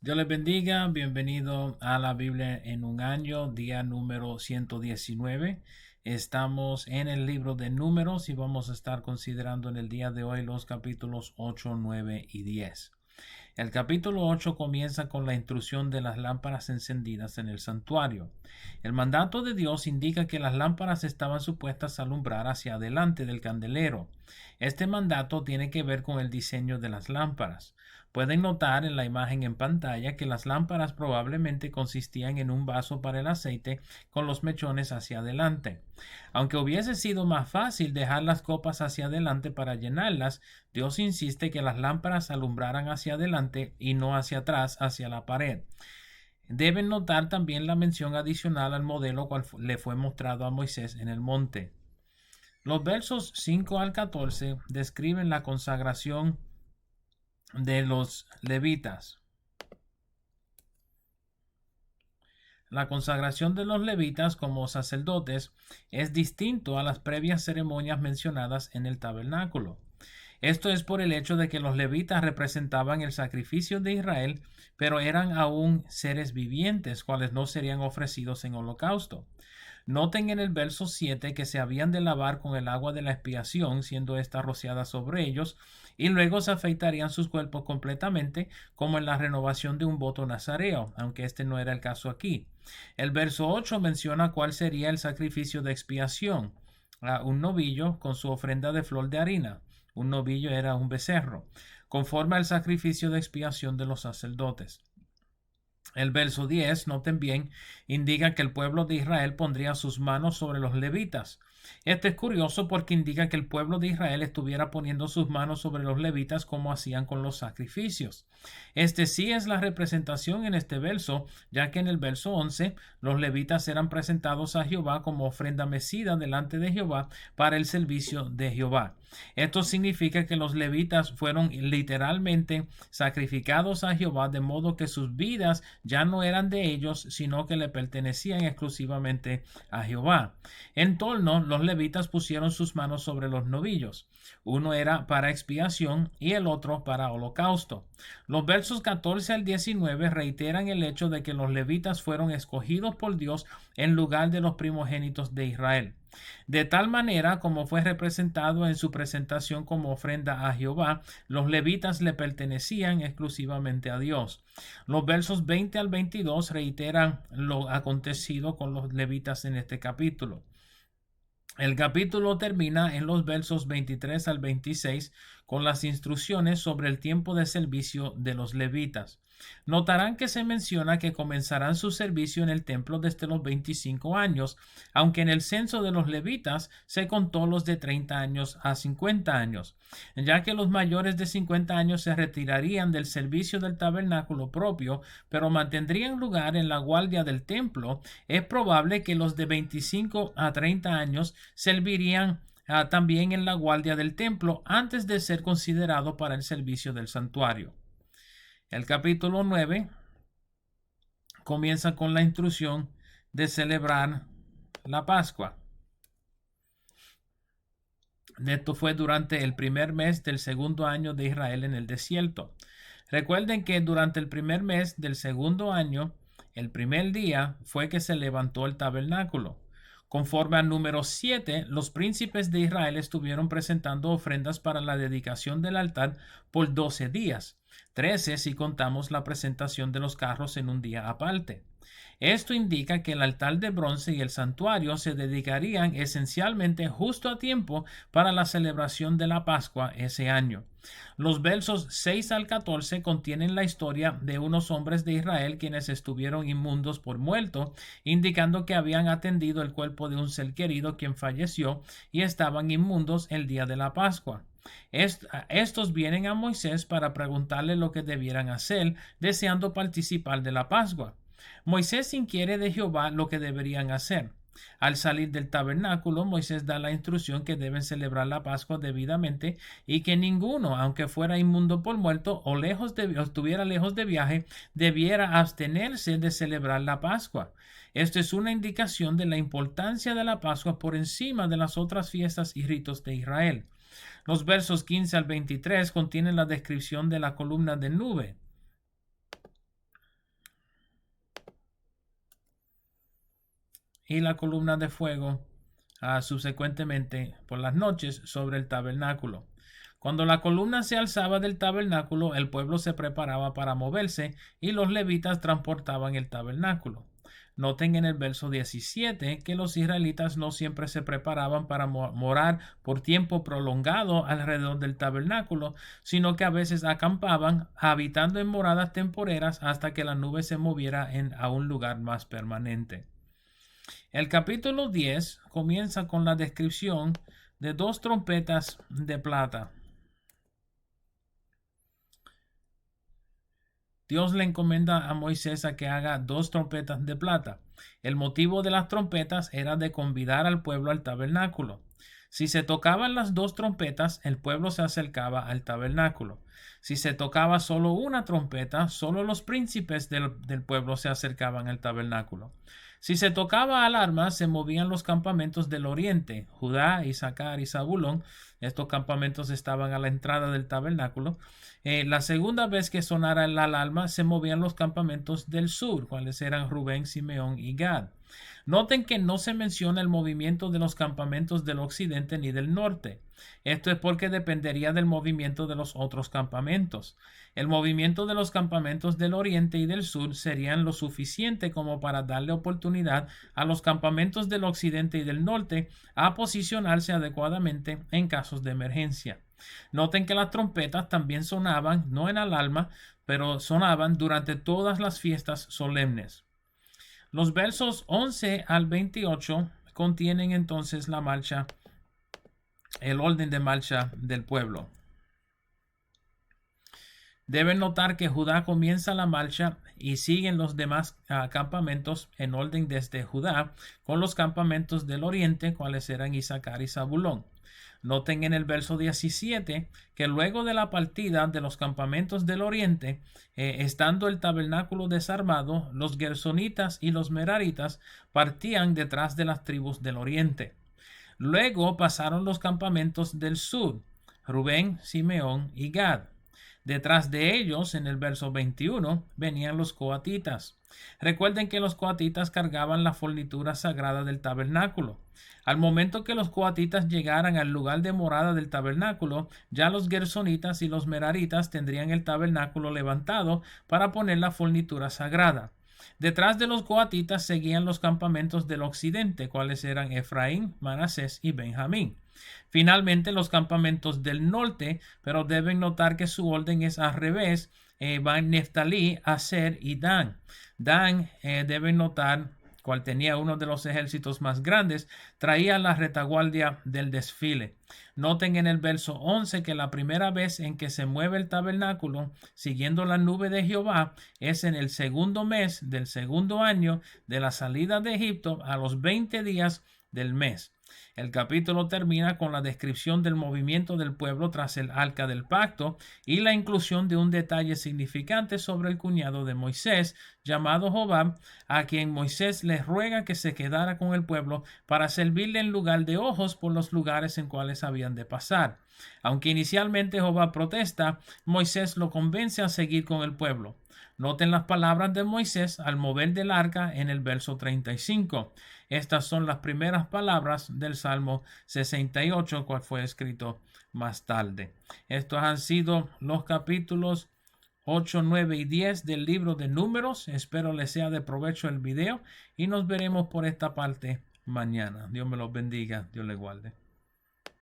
Dios les bendiga, bienvenido a la Biblia en un año, día número 119. Estamos en el libro de Números y vamos a estar considerando en el día de hoy los capítulos 8, 9 y 10. El capítulo 8 comienza con la instrucción de las lámparas encendidas en el santuario. El mandato de Dios indica que las lámparas estaban supuestas a alumbrar hacia adelante del candelero. Este mandato tiene que ver con el diseño de las lámparas. Pueden notar en la imagen en pantalla que las lámparas probablemente consistían en un vaso para el aceite con los mechones hacia adelante. Aunque hubiese sido más fácil dejar las copas hacia adelante para llenarlas, Dios insiste que las lámparas alumbraran hacia adelante y no hacia atrás, hacia la pared. Deben notar también la mención adicional al modelo cual le fue mostrado a Moisés en el monte. Los versos 5 al 14 describen la consagración de los levitas. La consagración de los levitas como sacerdotes es distinto a las previas ceremonias mencionadas en el tabernáculo. Esto es por el hecho de que los levitas representaban el sacrificio de Israel, pero eran aún seres vivientes, cuales no serían ofrecidos en holocausto. Noten en el verso 7 que se habían de lavar con el agua de la expiación, siendo ésta rociada sobre ellos, y luego se afeitarían sus cuerpos completamente, como en la renovación de un voto nazareo, aunque este no era el caso aquí. El verso 8 menciona cuál sería el sacrificio de expiación: un novillo con su ofrenda de flor de harina. Un novillo era un becerro, conforme al sacrificio de expiación de los sacerdotes. El verso 10, noten bien, indica que el pueblo de Israel pondría sus manos sobre los levitas. Esto es curioso porque indica que el pueblo de Israel estuviera poniendo sus manos sobre los levitas como hacían con los sacrificios. Este sí es la representación en este verso, ya que en el verso 11 los levitas eran presentados a Jehová como ofrenda mecida delante de Jehová para el servicio de Jehová. Esto significa que los levitas fueron literalmente sacrificados a Jehová, de modo que sus vidas ya no eran de ellos, sino que le pertenecían exclusivamente a Jehová. En torno, los levitas pusieron sus manos sobre los novillos. Uno era para expiación y el otro para holocausto. Los versos 14 al 19 reiteran el hecho de que los levitas fueron escogidos por Dios en lugar de los primogénitos de Israel. De tal manera como fue representado en su presentación como ofrenda a Jehová, los levitas le pertenecían exclusivamente a Dios. Los versos 20 al 22 reiteran lo acontecido con los levitas en este capítulo. El capítulo termina en los versos 23 al 26 con las instrucciones sobre el tiempo de servicio de los levitas. Notarán que se menciona que comenzarán su servicio en el templo desde los 25 años, aunque en el censo de los levitas se contó los de 30 años a 50 años, ya que los mayores de 50 años se retirarían del servicio del tabernáculo propio, pero mantendrían lugar en la guardia del templo. Es probable que los de 25 a 30 años servirían también en la guardia del templo antes de ser considerado para el servicio del santuario. El capítulo 9 comienza con la instrucción de celebrar la Pascua. Esto fue durante el primer mes del segundo año de Israel en el desierto. Recuerden que durante el primer mes del segundo año, el primer día fue que se levantó el tabernáculo. Conforme al número 7, los príncipes de Israel estuvieron presentando ofrendas para la dedicación del altar por 12 días, 13 si contamos la presentación de los carros en un día aparte. Esto indica que el altar de bronce y el santuario se dedicarían esencialmente justo a tiempo para la celebración de la Pascua ese año. Los versos 6 al 14 contienen la historia de unos hombres de Israel quienes estuvieron inmundos por muerto, indicando que habían atendido el cuerpo de un ser querido quien falleció y estaban inmundos el día de la Pascua. Estos vienen a Moisés para preguntarle lo que debieran hacer, deseando participar de la Pascua. Moisés inquiere de Jehová lo que deberían hacer. Al salir del tabernáculo, Moisés da la instrucción que deben celebrar la Pascua debidamente y que ninguno, aunque fuera inmundo por muerto o estuviera lejos de viaje, debiera abstenerse de celebrar la Pascua. Esto es una indicación de la importancia de la Pascua por encima de las otras fiestas y ritos de Israel. Los versos 15 al 23 contienen la descripción de la columna de nube. y la columna de fuego subsecuentemente por las noches sobre el tabernáculo. Cuando la columna se alzaba del tabernáculo, el pueblo se preparaba para moverse y los levitas transportaban el tabernáculo. Noten en el verso 17 que los israelitas no siempre se preparaban para morar por tiempo prolongado alrededor del tabernáculo, sino que a veces acampaban, habitando en moradas temporeras hasta que la nube se moviera a un lugar más permanente. El capítulo 10 comienza con la descripción de dos trompetas de plata. Dios le encomienda a Moisés a que haga dos trompetas de plata. El motivo de las trompetas era de convidar al pueblo al tabernáculo. Si se tocaban las dos trompetas, el pueblo se acercaba al tabernáculo. Si se tocaba solo una trompeta, solo los príncipes del pueblo se acercaban al tabernáculo. Si se tocaba alarma, se movían los campamentos del oriente, Judá, Isaacar y Zabulón. Estos campamentos estaban a la entrada del tabernáculo. La segunda vez que sonara la alarma, se movían los campamentos del sur, cuales eran Rubén, Simeón y Gad. Noten que no se menciona el movimiento de los campamentos del occidente ni del norte. Esto es porque dependería del movimiento de los otros campamentos. El movimiento de los campamentos del oriente y del sur serían lo suficiente como para darle oportunidad a los campamentos del occidente y del norte a posicionarse adecuadamente en casos de emergencia. Noten que las trompetas también sonaban, no en alarma, pero sonaban durante todas las fiestas solemnes. Los versos 11 al 28 contienen entonces la marcha, el orden de marcha del pueblo. Deben notar que Judá comienza la marcha y siguen los demás campamentos en orden desde Judá, con los campamentos del oriente, cuales eran Isaacar y Zabulón. Noten en el verso 17 que luego de la partida de los campamentos del oriente, estando el tabernáculo desarmado, los gersonitas y los meraritas partían detrás de las tribus del oriente. Luego pasaron los campamentos del sur, Rubén, Simeón y Gad. Detrás de ellos, en el verso 21, venían los coatitas. Recuerden que los coatitas cargaban la fornitura sagrada del tabernáculo. Al momento que los coatitas llegaran al lugar de morada del tabernáculo, ya los gersonitas y los meraritas tendrían el tabernáculo levantado para poner la fornitura sagrada. Detrás de los coatitas seguían los campamentos del occidente, cuales eran Efraín, Manasés y Benjamín. Finalmente los campamentos del norte, pero deben notar que su orden es al revés. Van Neftalí, Aser y Dan. Dan, deben notar, cual tenía uno de los ejércitos más grandes, traía la retaguardia del desfile. Noten en el verso 11 que la primera vez en que se mueve el tabernáculo siguiendo la nube de Jehová es en el segundo mes del segundo año de la salida de Egipto, a los 20 días del mes. El capítulo termina con la descripción del movimiento del pueblo tras el arca del pacto y la inclusión de un detalle significante sobre el cuñado de Moisés, llamado Jobab, a quien Moisés le ruega que se quedara con el pueblo para servirle en lugar de ojos por los lugares en cuales habían de pasar. Aunque inicialmente Jobab protesta, Moisés lo convence a seguir con el pueblo. Noten las palabras de Moisés al mover del arca en el verso 35. Estas son las primeras palabras del Salmo 68, cual fue escrito más tarde. Estos han sido los capítulos 8, 9 y 10 del libro de Números. Espero les sea de provecho el video y nos veremos por esta parte mañana. Dios me los bendiga. Dios les guarde.